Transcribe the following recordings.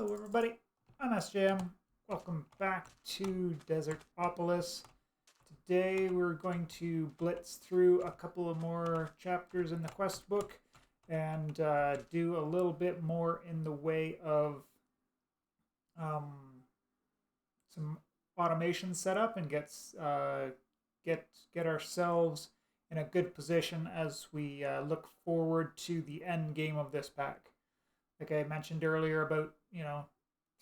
Hello everybody, I'm SJM. Welcome back to Desertopolis. Today we're going to blitz through a couple of more chapters in the quest book and do a little bit more in the way of um, some automation setup and get ourselves in a good position as we look forward to the end game of this pack. Like I mentioned earlier about,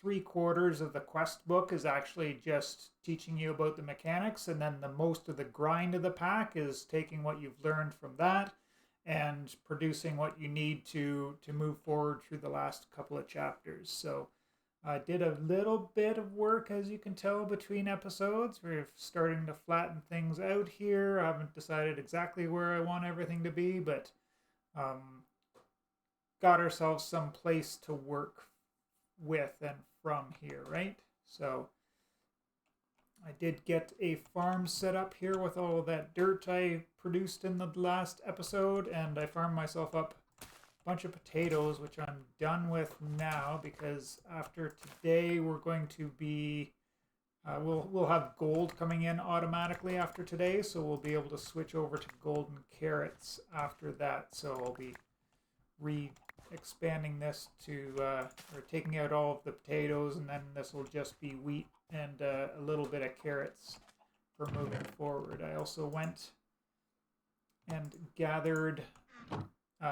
3/4 of the quest book is actually just teaching you about the mechanics, and then the most of the grind of the pack is taking what you've learned from that and producing what you need to move forward through the last couple of chapters. So I did a little bit of work, as you can tell, between episodes. We're starting to flatten things out here. I haven't decided exactly where I want everything to be, but got ourselves some place to work with and from here, right? So I did get a farm set up here with all of that dirt I produced in the last episode, and I farmed myself up a bunch of potatoes, which I'm done with now because after today we're going to be we'll have gold coming in automatically after today, so we'll be able to switch over to golden carrots after that. So I'll be expanding this to or taking out all of the potatoes, and then this will just be wheat and a little bit of carrots for moving forward. I also went and gathered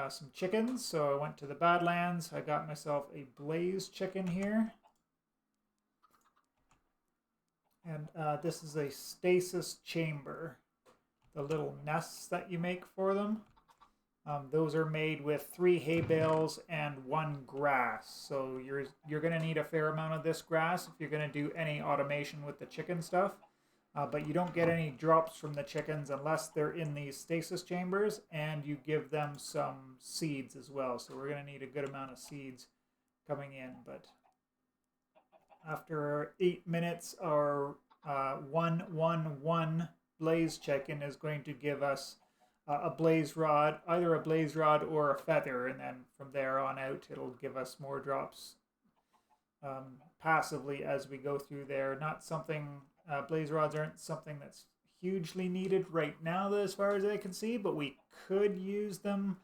some chickens, so I went to the Badlands. I got myself a blaze chicken here, and this is a stasis chamber, the little nests that you make for them. Those are made with 3 hay bales and 1 grass. So you're going to need a fair amount of this grass if you're going to do any automation with the chicken stuff. But you don't get any drops from the chickens unless they're in these stasis chambers, and you give them some seeds as well. So we're going to need a good amount of seeds coming in. But after 8 minutes, our 111 blaze chicken is going to give us a blaze rod, either a blaze rod or a feather, and then from there on out it'll give us more drops passively as we go through there. Not something, blaze rods aren't something that's hugely needed right now as far as I can see, but we could use them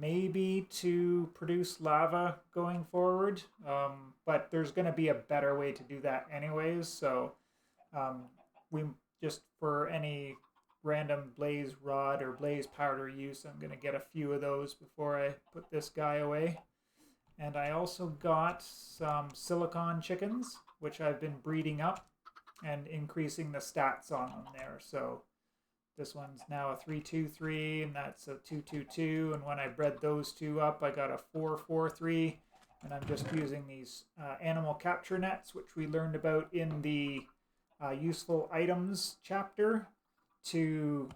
maybe to produce lava going forward, but there's going to be a better way to do that anyways, so we just, for any random blaze rod or blaze powder use, I'm going to get a few of those before I put this guy away. And I also got some silicon chickens, which I've been breeding up and increasing the stats on them there. So this one's now a 323, and that's a 222, and when I bred those two up I got a 443, and I'm just using these animal capture nets, which we learned about in the useful items chapter, to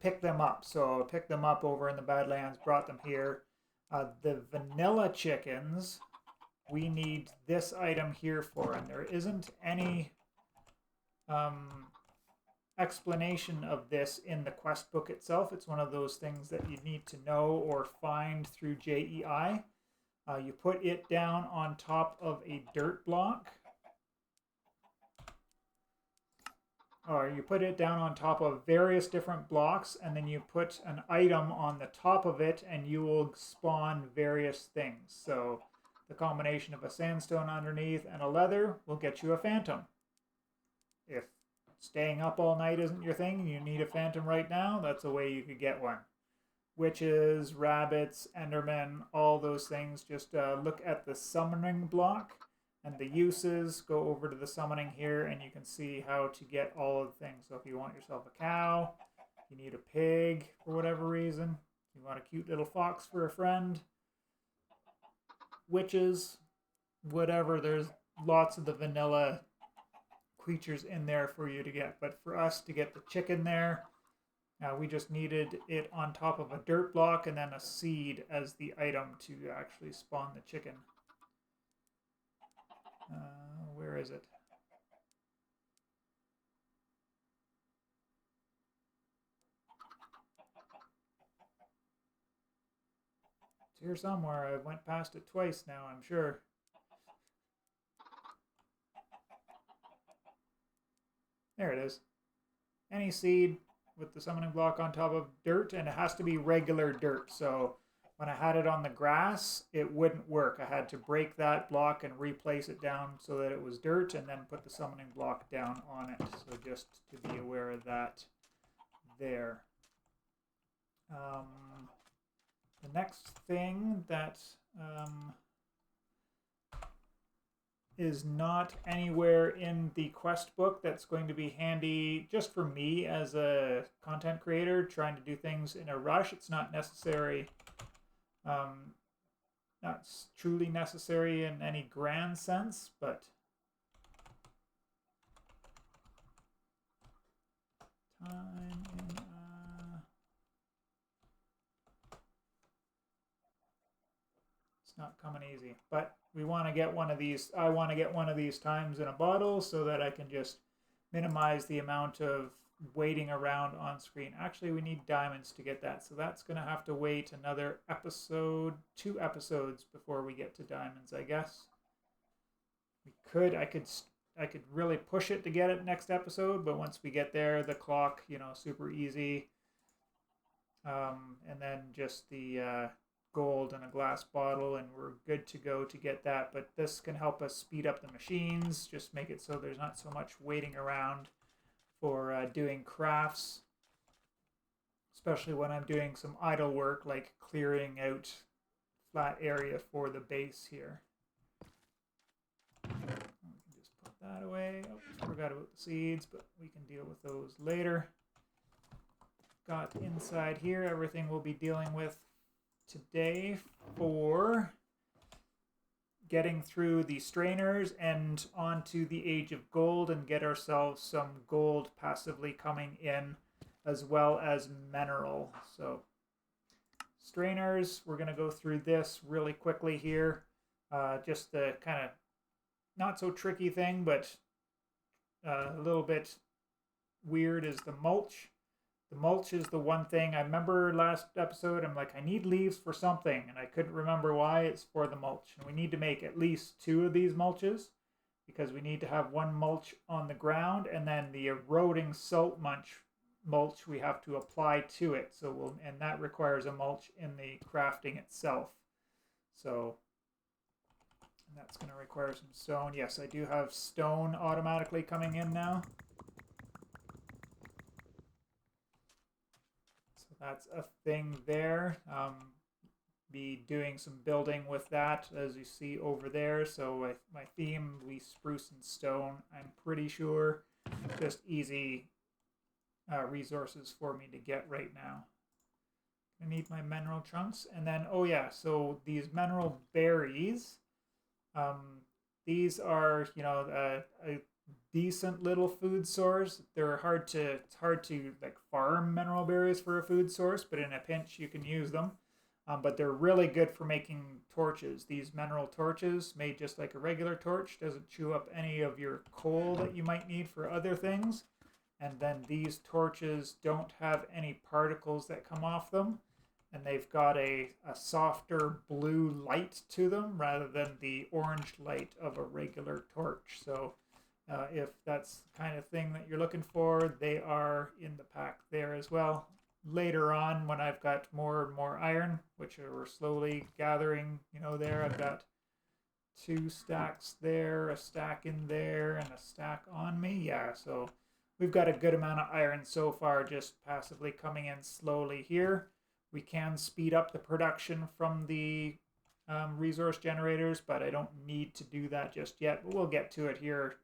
pick them up. So I picked them up over in the Badlands, brought them here. The vanilla chickens, we need this item here for, and there isn't any explanation of this in the quest book itself. It's one of those things that you need to know or find through JEI. You put it down on top of a dirt block, or you put it down on top of various different blocks, and then you put an item on the top of it, and you will spawn various things. So the combination of a sandstone underneath and a leather will get you a phantom. If staying up all night isn't your thing and you need a phantom right now, that's a way you could get one. Witches, rabbits, endermen, all those things. Just look at the summoning block and the uses, go over to the summoning here, and you can see how to get all of the things. So if you want yourself a cow, you need a pig for whatever reason, you want a cute little fox for a friend, witches, whatever, there's lots of the vanilla creatures in there for you to get. But for us to get the chicken there, we just needed it on top of a dirt block and then a seed as the item to actually spawn the chicken. Where is it? here somewhere. I went past it twice now, I'm sure. There it is. Any seed with the summoning block on top of dirt, and it has to be regular dirt. So when I had it on the grass, it wouldn't work. I had to break that block and replace it down so that it was dirt, and then put the summoning block down on it. So just to be aware of that there. The next thing that is not anywhere in the quest book that's going to be handy just for me as a content creator trying to do things in a rush. It's not necessary, not truly necessary in any grand sense, but time in it's not coming easy, but we want to get one of these. I want to get one of these times in a bottle so that I can just minimize the amount of waiting around on screen. Actually, we need diamonds to get that, so that's going to have to wait another episode, 2 episodes before we get to diamonds, I guess. I could really push it to get it next episode, but once we get there, the clock, super easy. And then just the gold and a glass bottle, and we're good to go to get that. But this can help us speed up the machines, just make it so there's not so much waiting around for doing crafts, especially when I'm doing some idle work like clearing out flat area for the base here. We can just put that away. Oh, forgot about the seeds, but we can deal with those later. Got inside here everything we'll be dealing with today for getting through the strainers and onto the Age of Gold and get ourselves some gold passively coming in as well as mineral. So strainers, we're going to go through this really quickly here. Just the kind of not so tricky thing, but a little bit weird is the mulch. The mulch is the one thing. I remember last episode, I'm like, I need leaves for something, and I couldn't remember why. It's for the mulch. And we need to make at least 2 of these mulches because we need to have 1 mulch on the ground, and then the eroding silt mulch we have to apply to it. And that requires a mulch in the crafting itself. So, and that's going to require some stone. Yes, I do have stone automatically coming in now. That's a thing there. Be doing some building with that, as you see over there. So my theme, we spruce and stone, I'm pretty sure. Just easy resources for me to get right now. I need my mineral chunks. And then, oh yeah, so these mineral berries, these are, a decent little food source. It's hard to like farm mineral berries for a food source, but in a pinch you can use them. But they're really good for making torches. These mineral torches, made just like a regular torch, doesn't chew up any of your coal that you might need for other things. And then these torches don't have any particles that come off them, and they've got a softer blue light to them rather than the orange light of a regular torch. So if that's the kind of thing that you're looking for, they are in the pack there as well. Later on, when I've got more and more iron, which we're slowly gathering, there, I've got 2 stacks there, a stack in there, and a stack on me. Yeah, so we've got a good amount of iron so far, just passively coming in slowly here. We can speed up the production from the resource generators, but I don't need to do that just yet. But we'll get to it here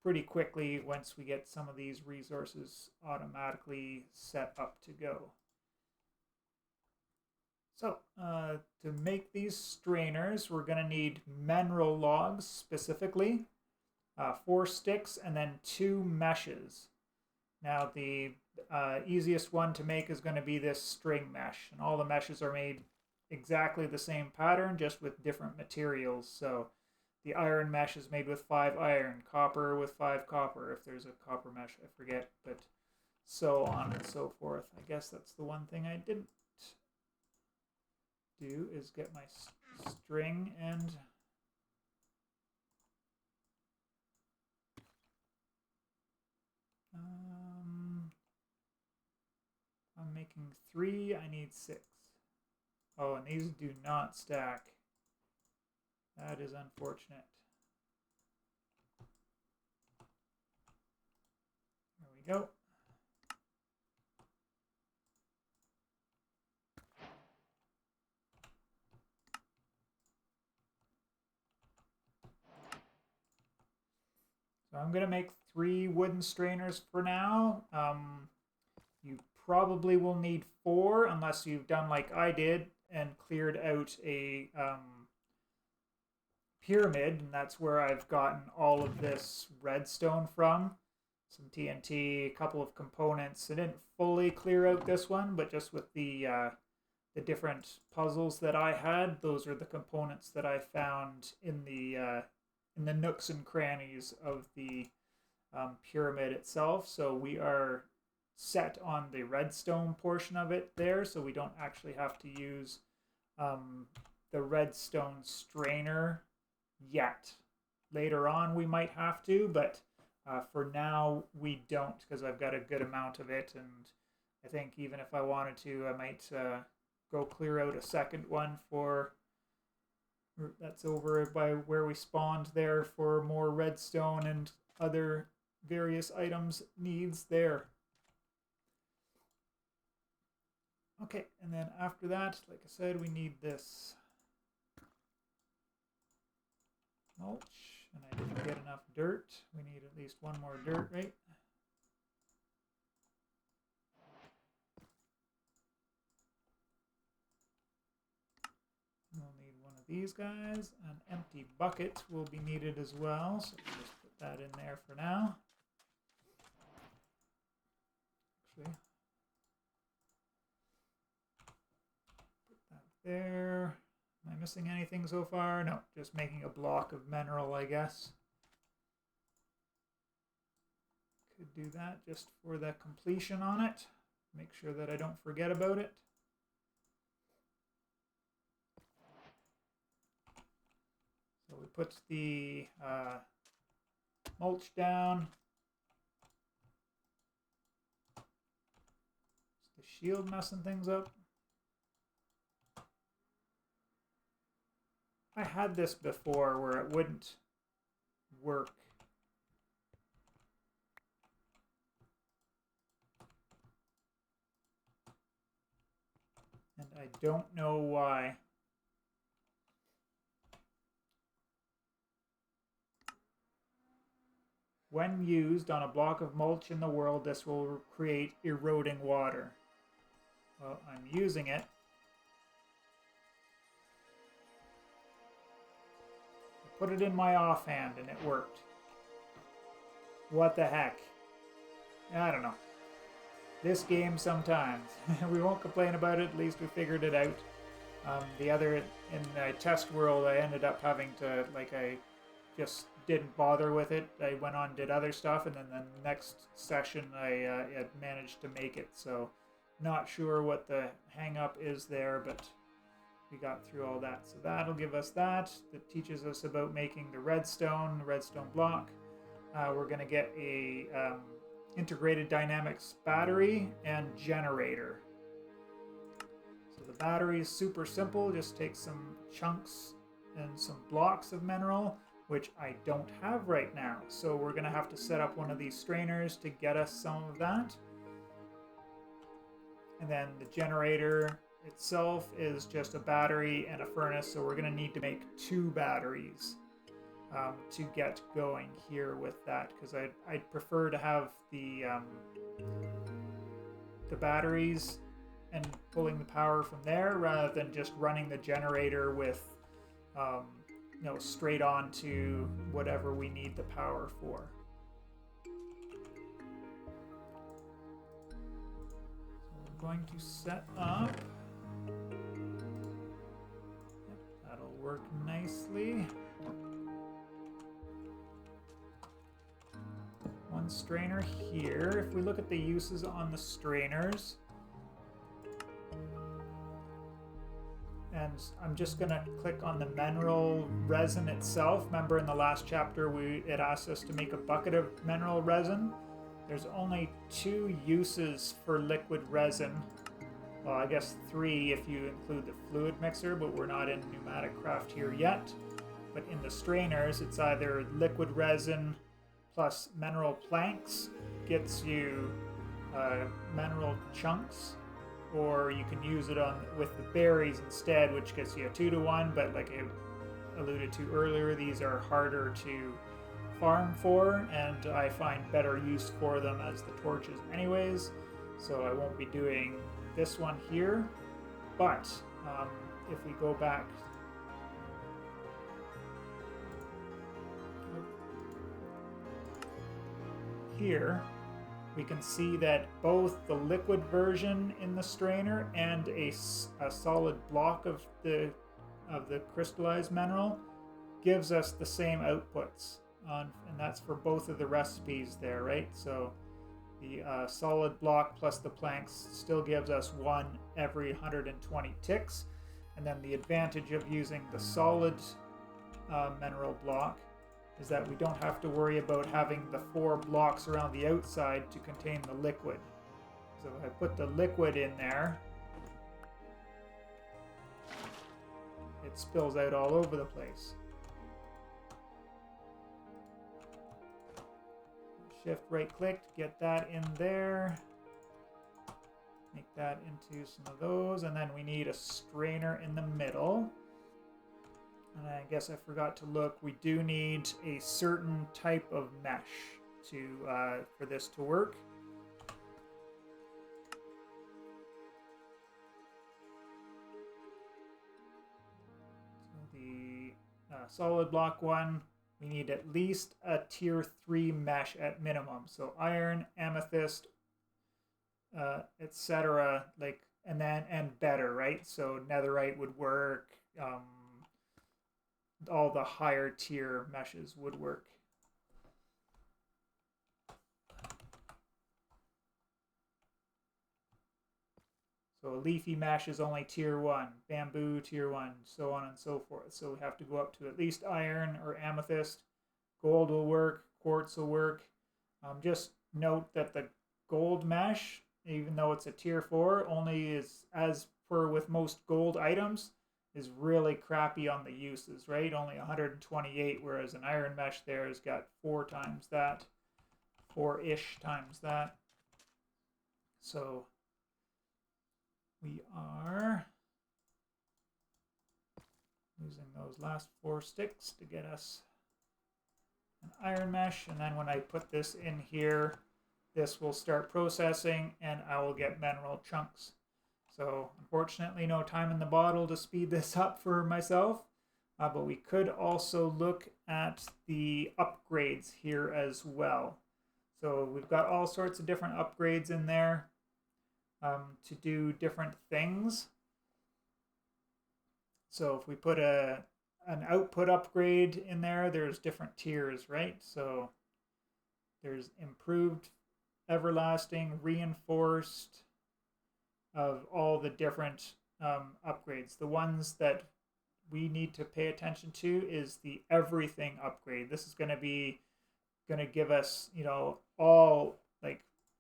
pretty quickly once we get some of these resources automatically set up to go. So to make these strainers, we're going to need mineral logs specifically, 4 sticks, and then 2 meshes. Now the easiest one to make is going to be this string mesh, and all the meshes are made exactly the same pattern, just with different materials. So the iron mesh is made with 5 iron, copper with 5 copper, if there's a copper mesh, I forget, but so on and so forth. I guess that's the one thing I didn't do is get my string and I'm making 3, I need 6. Oh, and these do not stack. That is unfortunate. There we go. So I'm going to make 3 wooden strainers for now. You probably will need 4 unless you've done like I did and cleared out a pyramid, and that's where I've gotten all of this redstone from. Some TNT, a couple of components. I didn't fully clear out this one, but just with the different puzzles that I had, those are the components that I found in the nooks and crannies of the pyramid itself. So we are set on the redstone portion of it there, so we don't actually have to use the redstone strainer yet. Later on we might have to, but for now we don't, because I've got a good amount of it, and I think even if I wanted to, I might go clear out a second one for that's over by where we spawned there for more redstone and other various items needs there. Okay, and then after that, like I said, we need this mulch, and I didn't get enough dirt. We need at least 1 more dirt, right? We'll need one of these guys. An empty bucket will be needed as well, so we'll just put that in there for now. Actually, put that there. Am I missing anything so far? No, just making a block of mineral, I guess. Could do that just for the completion on it. Make sure that I don't forget about it. So we put the mulch down. Is the shield messing things up? I had this before where it wouldn't work. And I don't know why. When used on a block of mulch in the world, this will create eroding water. Well, I'm using it. I put it in my offhand and it worked. What the heck? I don't know. This game sometimes. We won't complain about it, at least we figured it out. The other, in the test world, I ended up having to, like, I just didn't bother with it. I went on and did other stuff, and then the next session I had managed to make it. So not sure what the hang up is there, but we got through all that. So that'll give us that. That teaches us about making the redstone block. We're going to get a integrated dynamics battery and generator. So the battery is super simple. Just take some chunks and some blocks of mineral, which I don't have right now. So we're going to have to set up one of these strainers to get us some of that. And then the generator itself is just a battery and a furnace, so we're going to need to make 2 batteries to get going here with that, because I'd prefer to have the batteries and pulling the power from there rather than just running the generator with straight on to whatever we need the power for. So we're going to set up. Yep, that'll work nicely. 1 strainer here. If we look at the uses on the strainers, and I'm just going to click on the mineral resin itself. Remember in the last chapter it asked us to make a bucket of mineral resin. There's only 2 uses for liquid resin. Well, I guess 3 if you include the fluid mixer, but we're not in pneumatic craft here yet. But in the strainers, it's either liquid resin plus mineral planks gets you mineral chunks, or you can use it with the berries instead, which gets you a 2-to-1, but like I alluded to earlier, these are harder to farm for, and I find better use for them as the torches anyways, so I won't be doing this one here. But if we go back here, we can see that both the liquid version in the strainer and a solid block of the crystallized mineral gives us the same outputs, and that's for both of the recipes there, right? So the solid block plus the planks still gives us 1 every 120 ticks, and then the advantage of using the solid mineral block is that we don't have to worry about having the 4 blocks around the outside to contain the liquid. So if I put the liquid in there, it spills out all over the place. Shift right click to get that in there. Make that into some of those, and then we need a strainer in the middle. And I guess I forgot to look, we do need a certain type of mesh for this to work. So the solid block one, we need at least a tier 3 mesh at minimum. So iron, amethyst, etc. And better, right? So netherite would work. All the higher tier meshes would work. So a leafy mesh is only tier 1, bamboo tier 1, so on and so forth. So we have to go up to at least iron or amethyst. Gold will work, quartz will work. Just note that the gold mesh, even though it's a tier 4, only is, as per with most gold items, is really crappy on the uses, right? Only 128, whereas an iron mesh there has got 4 times that, 4-ish times that. So we are using those last 4 sticks to get us an iron mesh, and then when I put this in here, this will start processing and I will get mineral chunks. So unfortunately no time in the bottle to speed this up for myself, but we could also look at the upgrades here as well. So we've got all sorts of different upgrades in there to do different things. So if we put an output upgrade in there, there's different tiers, right? So there's improved, everlasting, reinforced, of all the different upgrades. The ones that we need to pay attention to is the everything upgrade. This is going to give us, all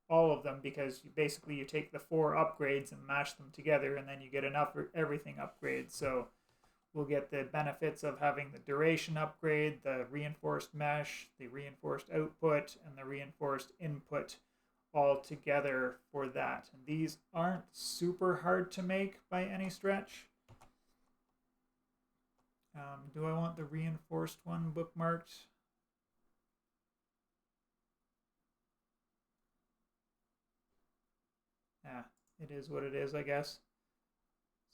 of them, because you take the 4 upgrades and mash them together, and then you get an everything upgrade. So we'll get the benefits of having the duration upgrade, the reinforced mesh, the reinforced output, and the reinforced input all together for that. And these aren't super hard to make by any stretch. Do I want the reinforced one bookmarked? Yeah, it is what it is, I guess.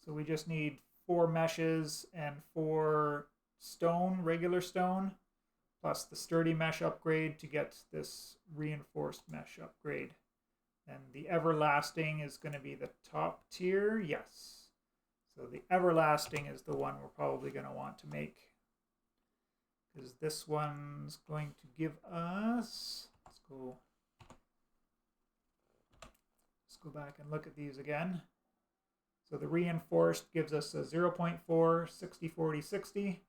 So we just need 4 meshes and 4 stone, regular stone, plus the sturdy mesh upgrade to get this reinforced mesh upgrade. And the everlasting is going to be the top tier, yes. So the everlasting is the one we're probably going to want to make, because this one's going to give us, let's go back and look at these again. So the reinforced gives us a 0.4, 60, 40, 60.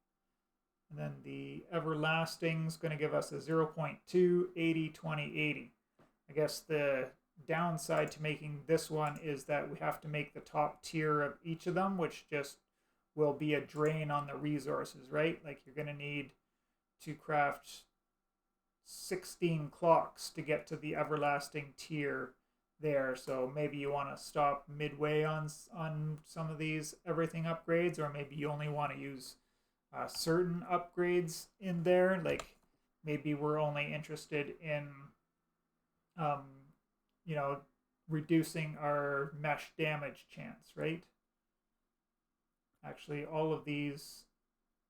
And then the everlasting is going to give us a 0.2, 80, 20, 80. I guess the downside to making this one is that we have to make the top tier of each of them, which just will be a drain on the resources, right? Like you're going to need to craft 16 clocks to get to the everlasting tier there. So maybe you want to stop midway on some of these everything upgrades, or maybe you only want to use certain upgrades in there. Like maybe we're only interested in you know, reducing our mesh damage chance, right? Actually, all of these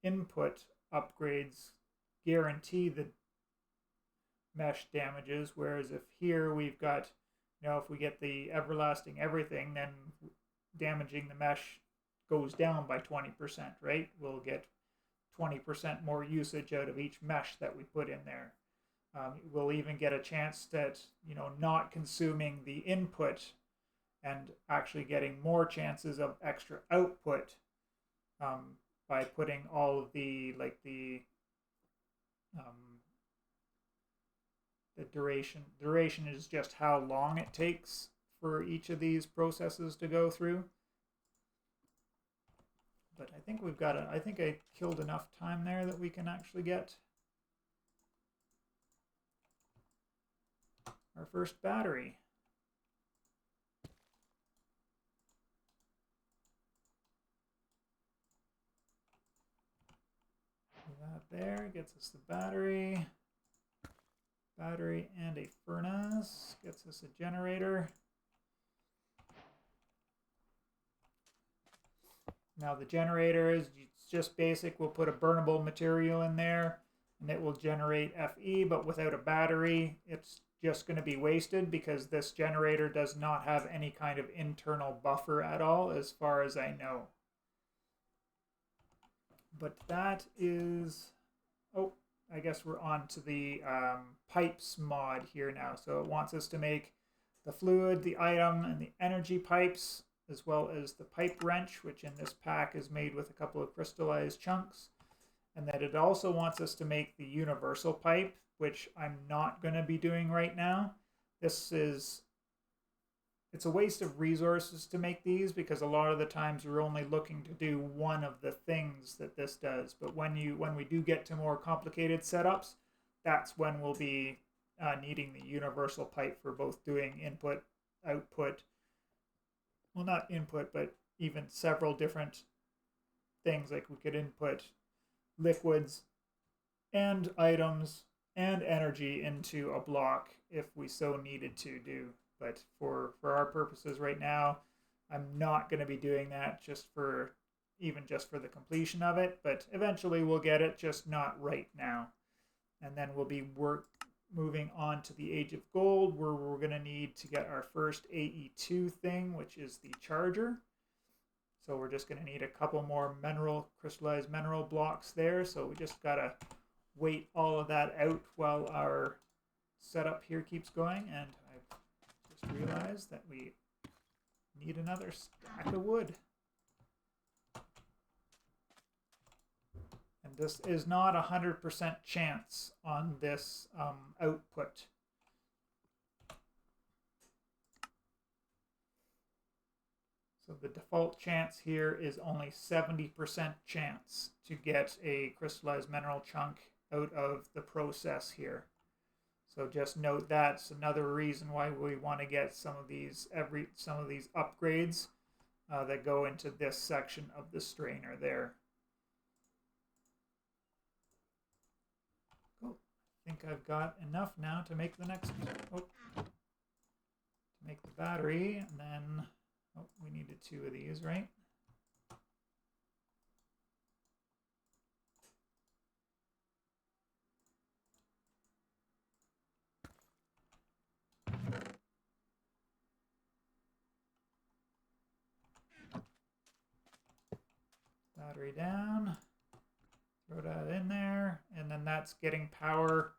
input upgrades guarantee the mesh damages, whereas if here we've got, you know, if we get the everlasting everything, then damaging the mesh goes down by 20%, right? We'll get 20% more usage out of each mesh that we put in there. We'll even get a chance that, you know, not consuming the input and actually getting more chances of extra output by putting all of the, like the duration. Duration is just how long it takes for each of these processes to go through. But I think we've got I think I killed enough time there that we can actually get our first battery. That there gets us the battery. Battery and a furnace gets us a generator. Now the generator is just basic. We'll put a burnable material in there and it will generate Fe, but without a battery, it's just going to be wasted because this generator does not have any kind of internal buffer at all, as far as I know. But that is, oh, I guess we're on to the pipes mod here now. So it wants us to make the fluid, the item, and the energy pipes, as well as the pipe wrench, which in this pack is made with a couple of crystallized chunks. And that it also wants us to make the universal pipe, which I'm not going to be doing right now. It's a waste of resources to make these because a lot of the times you're only looking to do one of the things that this does. But when we do get to more complicated setups, that's when we'll be needing the universal pipe for both doing input, output, well, not input, but even several different things. Like we could input liquids and items and energy into a block if we so needed to do. But for our purposes right now, I'm not going to be doing that just for the completion of it. But eventually we'll get it, just not right now. And then we'll be moving on to the Age of Gold, where we're going to need to get our first AE2 thing, which is the charger. So we're just going to need a couple more crystallized mineral blocks there. So we just got to wait all of that out while our setup here keeps going. And I just realized that we need another stack of wood. And this is not 100% chance on this output. So the default chance here is only 70% chance to get a crystallized mineral chunk out of the process here. So just note that's another reason why we want to get some of these upgrades that go into this section of the strainer there. Cool. I think I've got enough now to make the next, to make the battery, and then we needed 2 of these, right? Battery down, throw that in there, and then that's getting power.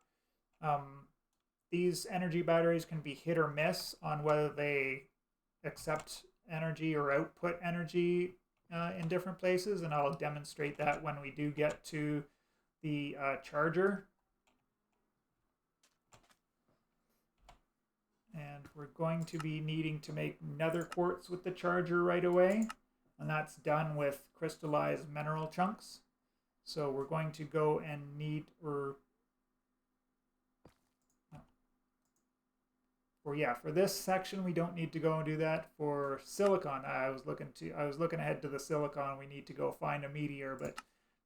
These energy batteries can be hit or miss on whether they accept energy or output energy in different places, and I'll demonstrate that when we do get to the charger. And we're going to be needing to make nether quartz with the charger right away, and that's done with crystallized mineral chunks. So we're going to go and for this section we don't need to go and do that. For silicon, I was looking ahead to the silicon. We need to go find a meteor, but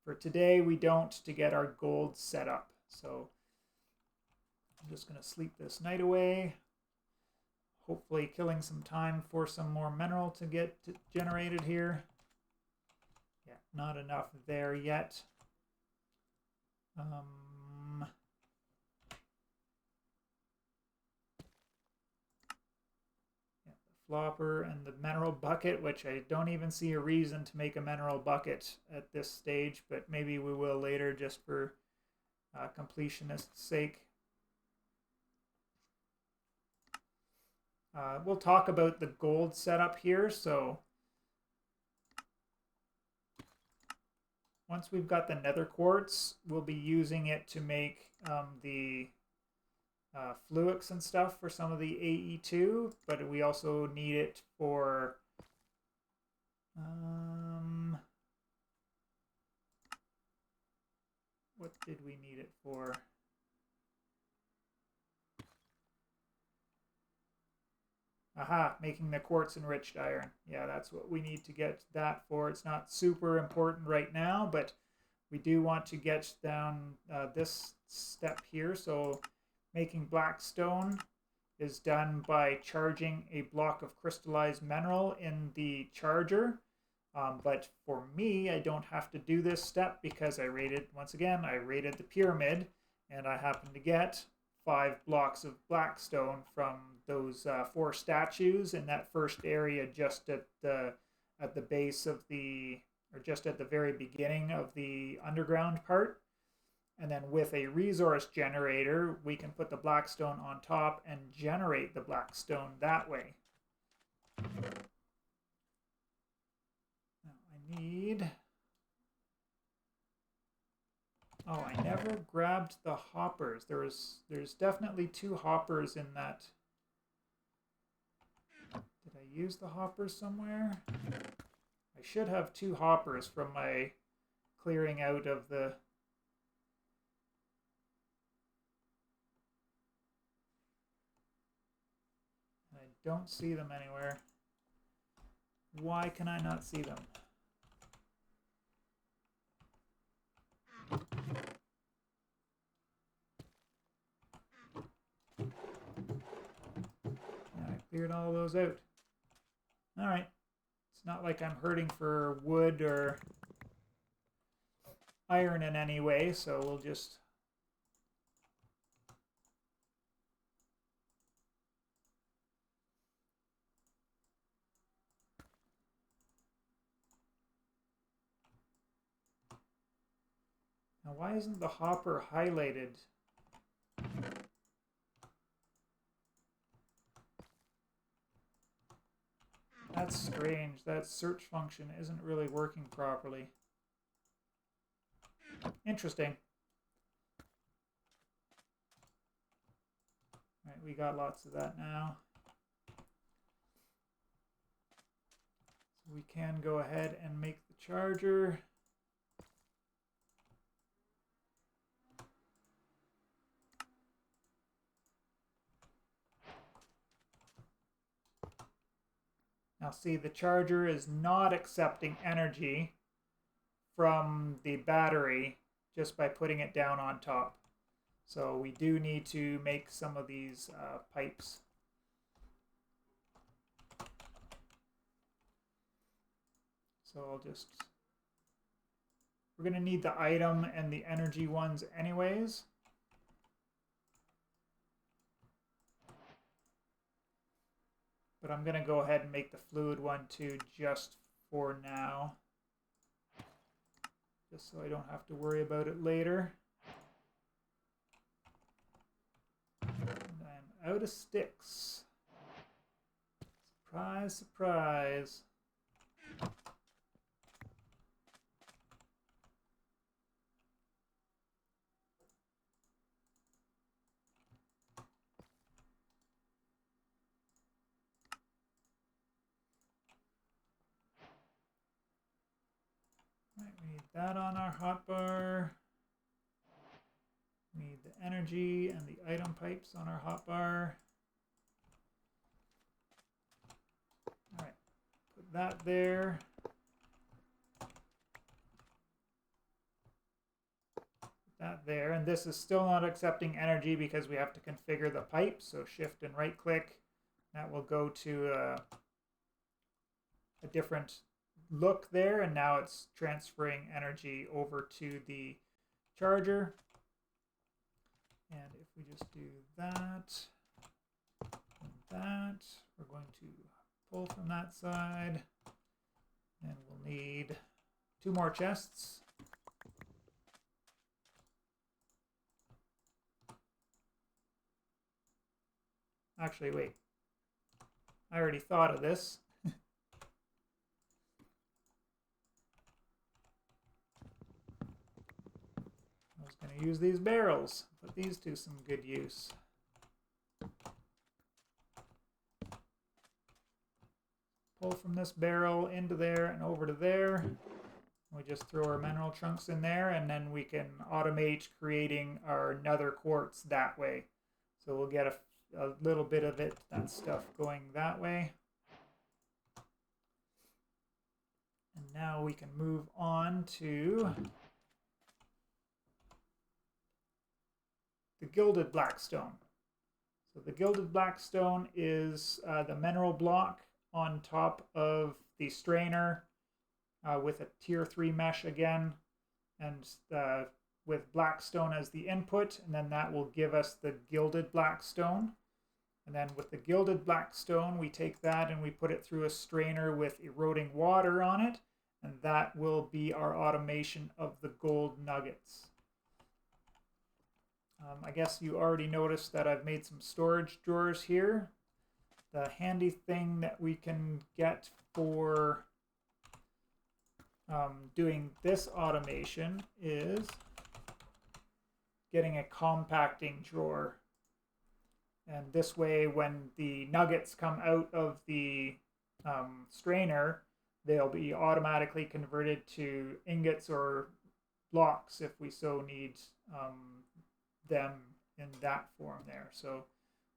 for today we don't, to get our gold set up. So I'm just going to sleep this night away, hopefully killing some time for some more mineral to get generated here. Yeah, not enough there yet. Yeah, the flopper and the mineral bucket, which I don't even see a reason to make a mineral bucket at this stage, but maybe we will later, just for completionist's sake. We'll talk about the gold setup here. So once we've got the nether quartz, we'll be using it to make the fluix and stuff for some of the AE2, but we also need it for what did we need it for? Aha, making the quartz enriched iron. Yeah, that's what we need to get that for. It's not super important right now, but we do want to get down this step here. So making black stone is done by charging a block of crystallized mineral in the charger. But for me, I don't have to do this step because I raided the pyramid, and I happen to get 5 blocks of blackstone from those 4 statues in that first area, just at the base of just at the very beginning of the underground part. And then with a resource generator, we can put the blackstone on top and generate the blackstone that way. Now I need... Oh, I never grabbed the hoppers. There's definitely 2 hoppers in that. Did I use the hoppers somewhere? I should have 2 hoppers from my clearing out of the... I don't see them anywhere. Why can I not see them? Cleared all those out. All right. It's not like I'm hurting for wood or iron in any way, so we'll just... Now, why isn't the hopper highlighted? That's strange. That search function isn't really working properly. Interesting. All right, we got lots of that now. So we can go ahead and make the charger. Now see, the charger is not accepting energy from the battery just by putting it down on top. So we do need to make some of these pipes. So we're going to need the item and the energy ones anyways. But I'm going to go ahead and make the fluid one too, just for now. Just so I don't have to worry about it later. And I'm out of sticks. It's Surprise, surprise. Right, we need that on our hotbar. We need the energy and the item pipes on our hotbar. All right, put that there. That there, and this is still not accepting energy because we have to configure the pipe. So shift and right click, that will go to a different look there, and now it's transferring energy over to the charger. And if we just do that and that, we're going to pull from that side, and we'll need 2 more chests. Actually, wait. I already thought of this. I was going to use these barrels. Put these to some good use. Pull from this barrel into there and over to there. We just throw our mineral chunks in there, and then we can automate creating our nether quartz that way. So we'll get a little bit of it, that stuff going that way. And now we can move on to the gilded blackstone. So the gilded blackstone is the mineral block on top of the strainer with a tier 3 mesh again, and with blackstone as the input, and then that will give us the gilded blackstone. And then with the gilded blackstone, we take that and we put it through a strainer with eroding water on it, and that will be our automation of the gold nuggets. I guess you already noticed that I've made some storage drawers here. The handy thing that we can get for doing this automation is getting a compacting drawer. And this way, when the nuggets come out of the strainer, they'll be automatically converted to ingots or blocks if we so need them in that form there. So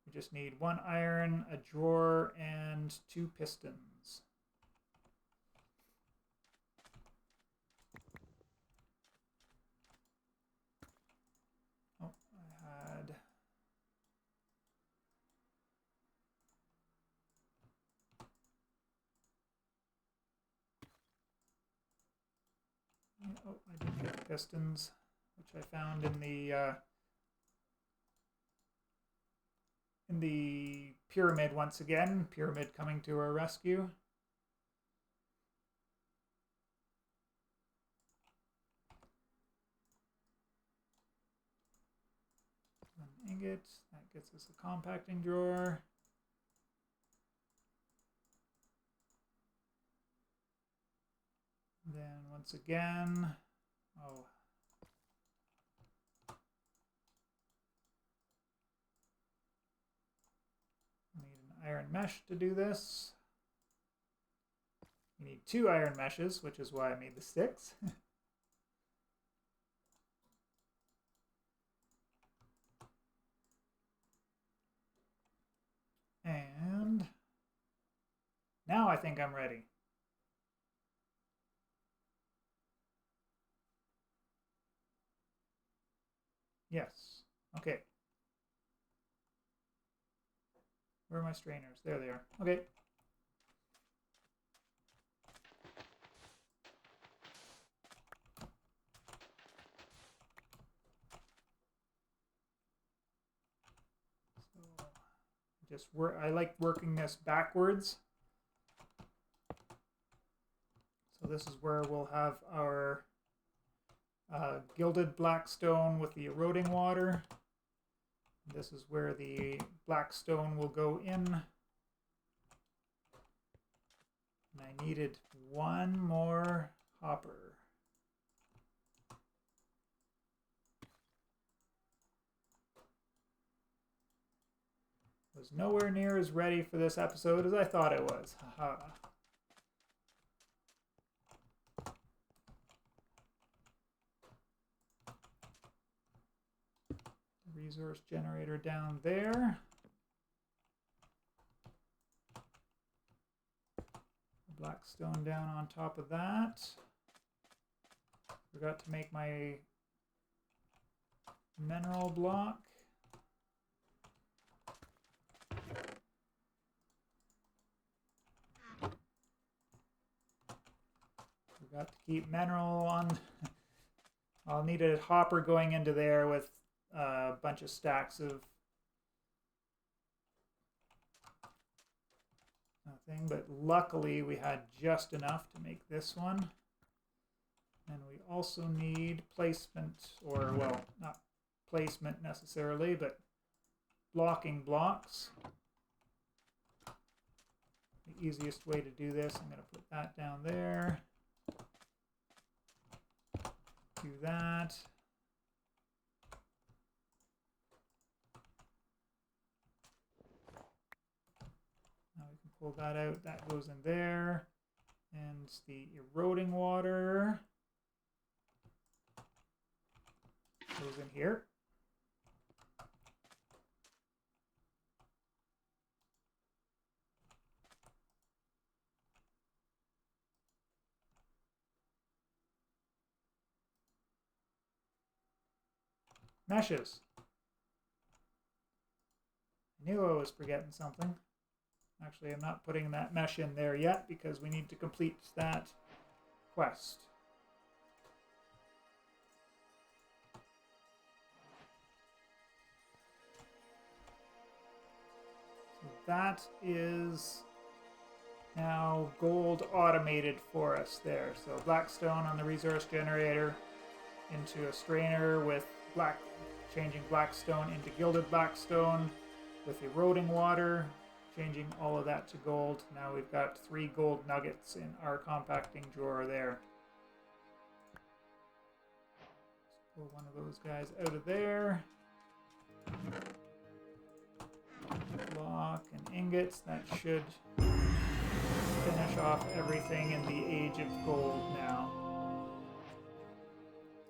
we just need 1 iron, a drawer, and 2 pistons. Oh, I had... Oh, I didn't get pistons, which I found in the pyramid once again. Pyramid coming to our rescue. An ingot, that gets us a compacting drawer. Then once again, oh, we need an iron mesh to do this. We need 2 iron meshes, which is why I made the sticks. And now I think I'm ready. Yes. Okay. Where are my strainers? There they are. Okay. So just I like working this backwards. So this is where we'll have our gilded blackstone with the eroding water. This is where the blackstone will go in. And I needed one more hopper. Was nowhere near as ready for this episode as I thought it was. Haha. Resource generator down there. Blackstone down on top of that. Forgot to make my mineral block. Forgot to keep mineral on. I'll need a hopper going into there with a bunch of stacks of nothing, but luckily we had just enough to make this one. And we also need placement, or well, not placement necessarily, but blocking blocks. The easiest way to do this, I'm going to put that down there. Do that. Now we can pull that out. That goes in there. And the eroding water goes in here. Meshes. I knew I was forgetting something. Actually, I'm not putting that mesh in there yet because we need to complete that quest. So that is now gold automated for us there. So blackstone on the resource generator into a strainer with changing blackstone into gilded blackstone with eroding water, changing all of that to gold. Now we've got 3 gold nuggets in our compacting drawer there. Let's pull one of those guys out of there. Block and ingots, that should finish off everything in the age of gold now.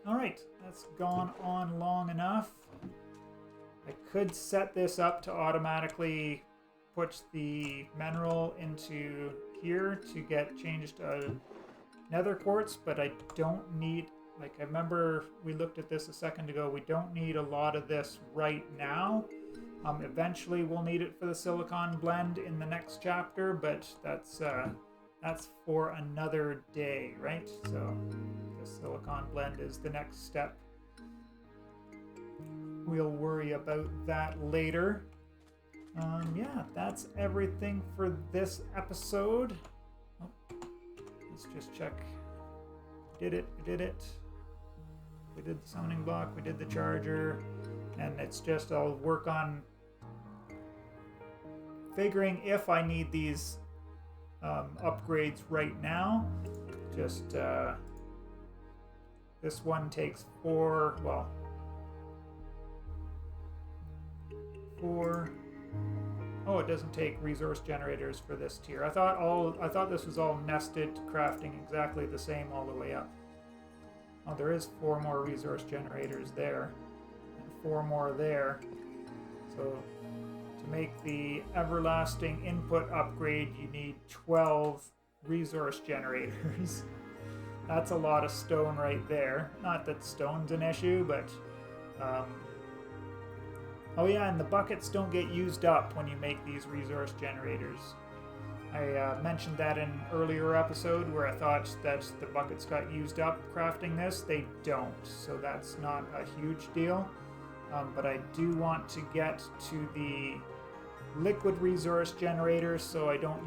Alright, that's gone on long enough. I could set this up to automatically put the mineral into here to get changed to nether quartz, but I don't need, like I remember we looked at this a second ago, we don't need a lot of this right now. Eventually we'll need it for the silicon blend in the next chapter, but that's for another day, right? So the silicon blend is the next step. We'll worry about that later. Yeah, that's everything for this episode. Oh, let's just check. We did it. We did the summoning block, we did the charger, and it's just I'll work on figuring if I need these upgrades right now. Just this one takes 4. Oh, it doesn't take resource generators for this tier. I thought this was all nested crafting exactly the same all the way up. Oh, there is 4 more resource generators there, and 4 more there. So to make the everlasting input upgrade, you need 12 resource generators. That's a lot of stone right there. Not that stone's an issue, but oh yeah, and the buckets don't get used up when you make these resource generators. I mentioned that in an earlier episode where I thought that the buckets got used up crafting this. They don't, so that's not a huge deal. But I do want to get to the liquid resource generator so I don't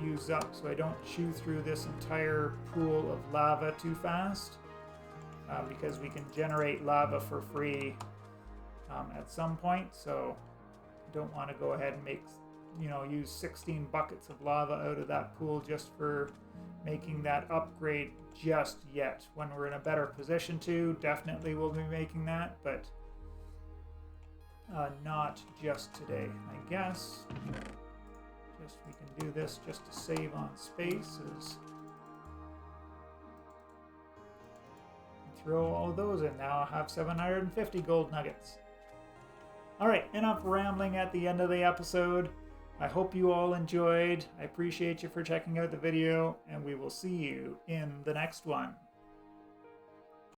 chew through this entire pool of lava too fast. Because we can generate lava for free at some point, so I don't want to go ahead and use 16 buckets of lava out of that pool just for making that upgrade just yet. When we're in a better position to, definitely we'll be making that, but not just today. I guess just we can do this just to save on spaces. Throw all of those in. Now I have 750 gold nuggets. Alright, enough rambling at the end of the episode. I hope you all enjoyed. I appreciate you for checking out the video, and we will see you in the next one.